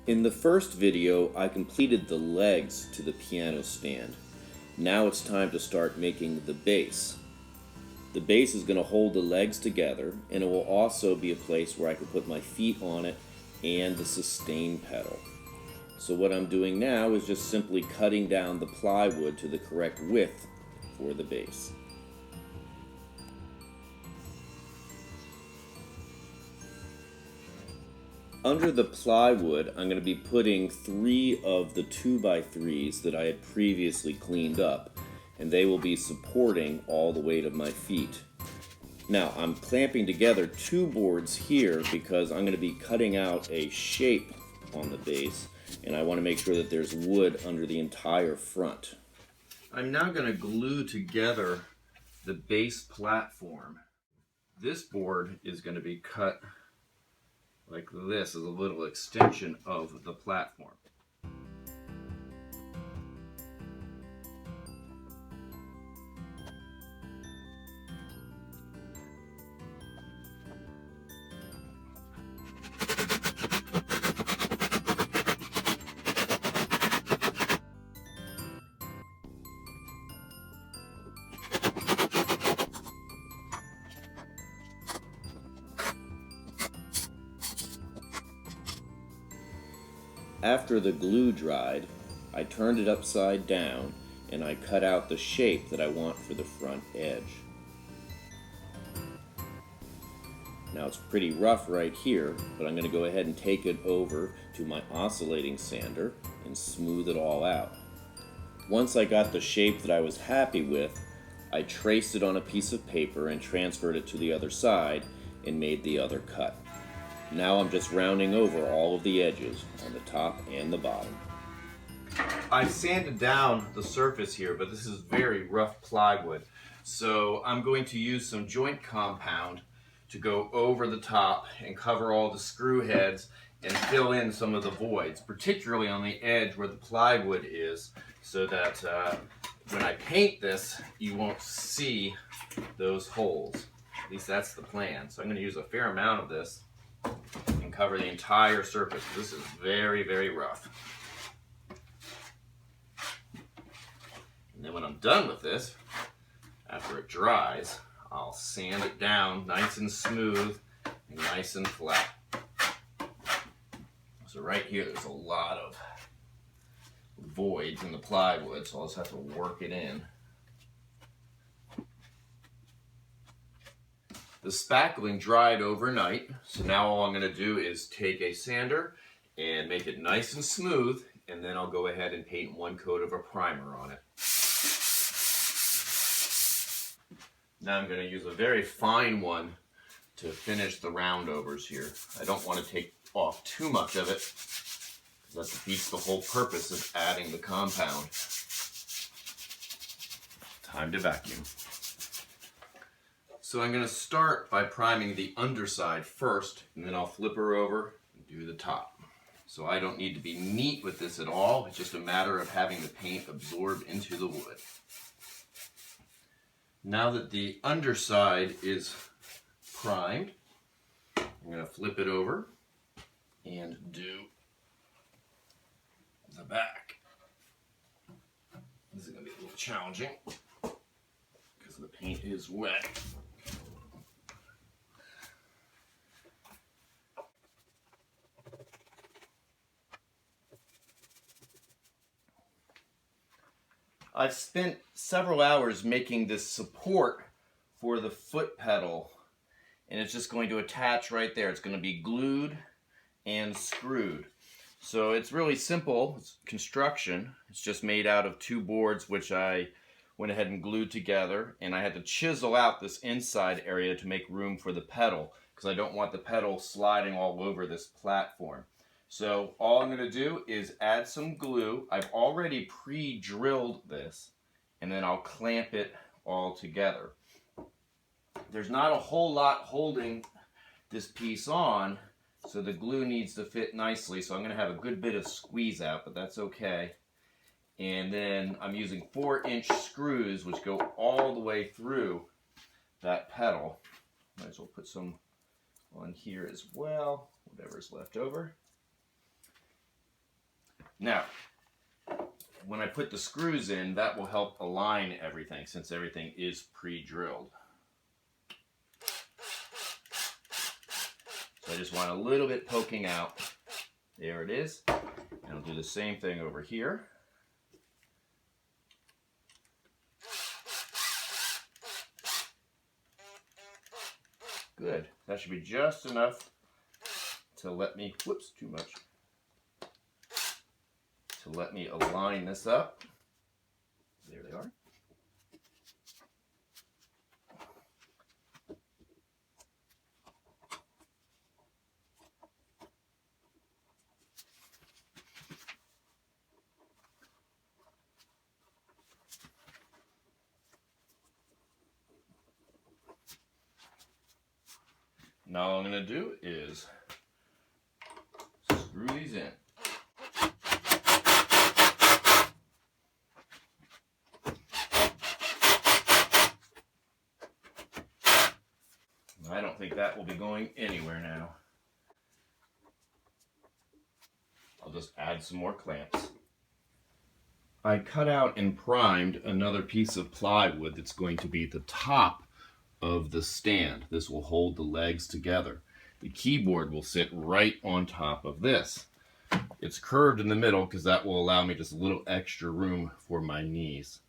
In the first video, I completed the legs to the piano stand. Now it's time to start making the base. The base is going to hold the legs together, and it will also be a place where I can put my feet on it and the sustain pedal. So what I'm doing now is just simply cutting down the plywood to the correct width for the base. Under the plywood, I'm going to be putting 3 of the 2x3s that I had previously cleaned up, and they will be supporting all the weight of my feet. Now, I'm clamping together 2 boards here because I'm going to be cutting out a shape on the base, and I want to make sure that there's wood under the entire front. I'm now going to glue together the base platform. This board is going to be cut like this as a little extension of the platform. After the glue dried, I turned it upside down and I cut out the shape that I want for the front edge. Now it's pretty rough right here, but I'm going to go ahead and take it over to my oscillating sander and smooth it all out. Once I got the shape that I was happy with, I traced it on a piece of paper and transferred it to the other side and made the other cut. Now I'm just rounding over all of the edges on the top and the bottom. I've sanded down the surface here, but this is very rough plywood. So I'm going to use some joint compound to go over the top and cover all the screw heads and fill in some of the voids, particularly on the edge where the plywood is, so that when I paint this, you won't see those holes. At least that's the plan. So I'm going to use a fair amount of this and cover the entire surface. This is very, very rough. And then when I'm done with this, after it dries, I'll sand it down nice and smooth and nice and flat. So right here, there's a lot of voids in the plywood, so I'll just have to work it in. The spackling dried overnight, so now all I'm going to do is take a sander and make it nice and smooth, and then I'll go ahead and paint 1 coat of a primer on it. Now I'm going to use a very fine one to finish the roundovers here. I don't want to take off too much of it, because that defeats the whole purpose of adding the compound. Time to vacuum. So I'm going to start by priming the underside first, and then I'll flip her over and do the top. So I don't need to be neat with this at all. It's just a matter of having the paint absorb into the wood. Now that the underside is primed, I'm going to flip it over and do the back. This is going to be a little challenging because the paint is wet. I've spent several hours making this support for the foot pedal, and it's just going to attach right there. It's going to be glued and screwed. So it's really simple. It's construction. It's just made out of 2 boards which I went ahead and glued together, and I had to chisel out this inside area to make room for the pedal because I don't want the pedal sliding all over this platform. So all I'm going to do is add some glue. I've already pre-drilled this, and then I'll clamp it all together. There's not a whole lot holding this piece on, so the glue needs to fit nicely. So I'm going to have a good bit of squeeze out, but that's okay. And then I'm using 4-inch screws, which go all the way through that pedal. Might as well put some on here as well, whatever's left over. Now, when I put the screws in, that will help align everything since everything is pre-drilled. So I just want a little bit poking out. There it is. And I'll do the same thing over here. Good. That should be just enough to let me, whoops, too much, to let me align this up. There they are. Now all I'm going to do is screw these in. I don't think that will be going anywhere now. I'll just add some more clamps. I cut out and primed another piece of plywood that's going to be the top of the stand. This will hold the legs together. The keyboard will sit right on top of this. It's curved in the middle because that will allow me just a little extra room for my knees.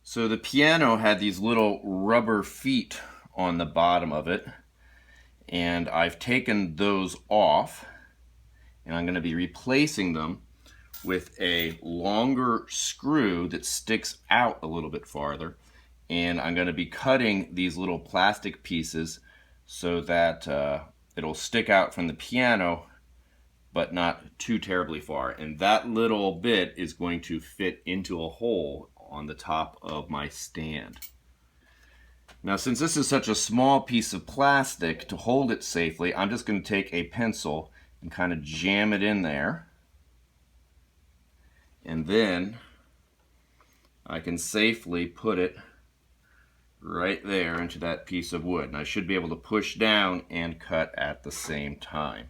So the piano had these little rubber feet on the bottom of it, and I've taken those off, and I'm going to be replacing them with a longer screw that sticks out a little bit farther. And I'm going to be cutting these little plastic pieces so that it'll stick out from the piano but not too terribly far. And that little bit is going to fit into a hole on the top of my stand. Now, since this is such a small piece of plastic, to hold it safely, I'm just going to take a pencil and kind of jam it in there. And then I can safely put it right there into that piece of wood. And I should be able to push down and cut at the same time.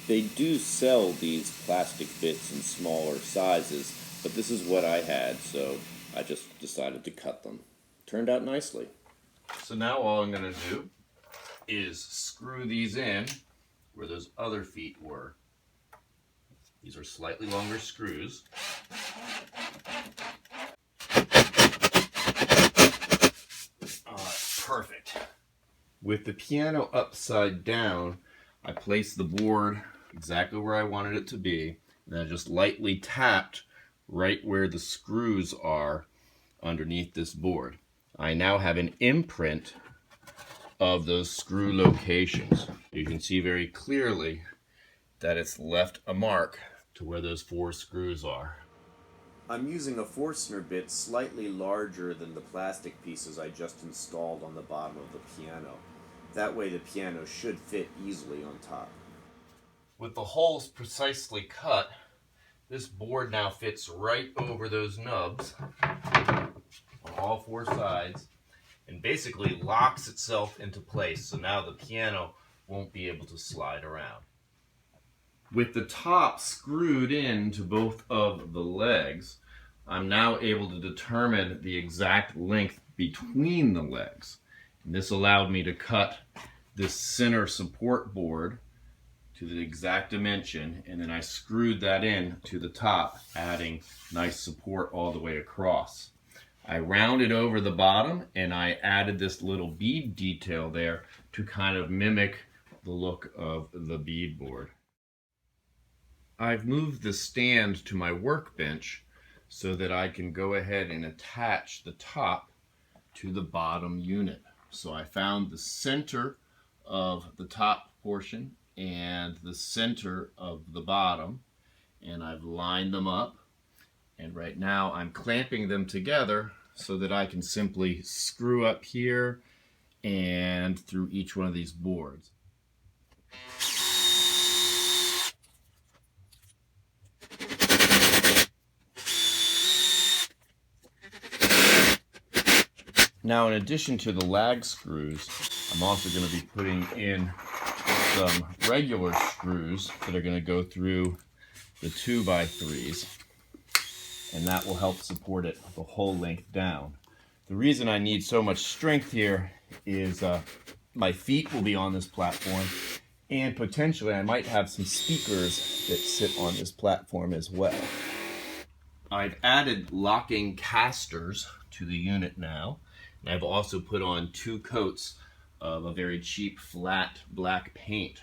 They do sell these plastic bits in smaller sizes, but this is what I had, so I just decided to cut them. Turned out nicely. So now all I'm going to do is screw these in where those other feet were. These are slightly longer screws. Perfect. With the piano upside down, I placed the board exactly where I wanted it to be, and I just lightly tapped right where the screws are underneath this board. I now have an imprint of those screw locations. You can see very clearly that it's left a mark to where those 4 screws are. I'm using a Forstner bit slightly larger than the plastic pieces I just installed on the bottom of the piano. That way the piano should fit easily on top. With the holes precisely cut, this board now fits right over those nubs on all 4 sides and basically locks itself into place, so now the piano won't be able to slide around. With the top screwed into both of the legs, I'm now able to determine the exact length between the legs. And this allowed me to cut this center support board to the exact dimension, and then I screwed that in to the top, adding nice support all the way across. I rounded over the bottom and I added this little bead detail there to kind of mimic the look of the bead board. I've moved the stand to my workbench so that I can go ahead and attach the top to the bottom unit. So I found the center of the top portion and the center of the bottom, and I've lined them up, and right now I'm clamping them together so that I can simply screw up here and through each one of these boards. Now, in addition to the lag screws, I'm also going to be putting in some regular screws that are going to go through the 2x3s, and that will help support it the whole length down. The reason I need so much strength here is my feet will be on this platform, and potentially I might have some speakers that sit on this platform as well. I've added locking casters to the unit now, and I've also put on 2 coats of a very cheap flat black paint.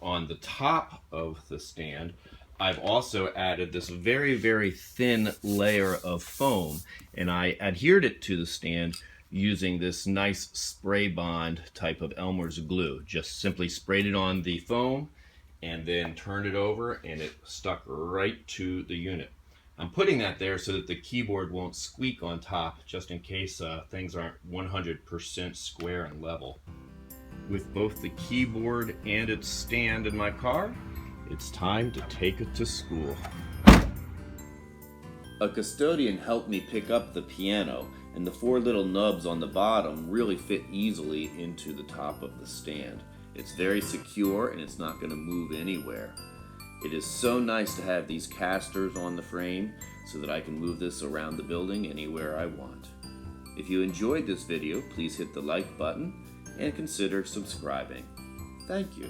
On the top of the stand, I've also added this very, very thin layer of foam, and I adhered it to the stand using this nice spray bond type of Elmer's glue. Just simply sprayed it on the foam and then turned it over, and it stuck right to the unit. I'm putting that there so that the keyboard won't squeak on top, just in case things aren't 100% square and level. With both the keyboard and its stand in my car, it's time to take it to school. A custodian helped me pick up the piano, and the 4 little nubs on the bottom really fit easily into the top of the stand. It's very secure and it's not going to move anywhere. It is so nice to have these casters on the frame so that I can move this around the building anywhere I want. If you enjoyed this video, please hit the like button and consider subscribing. Thank you.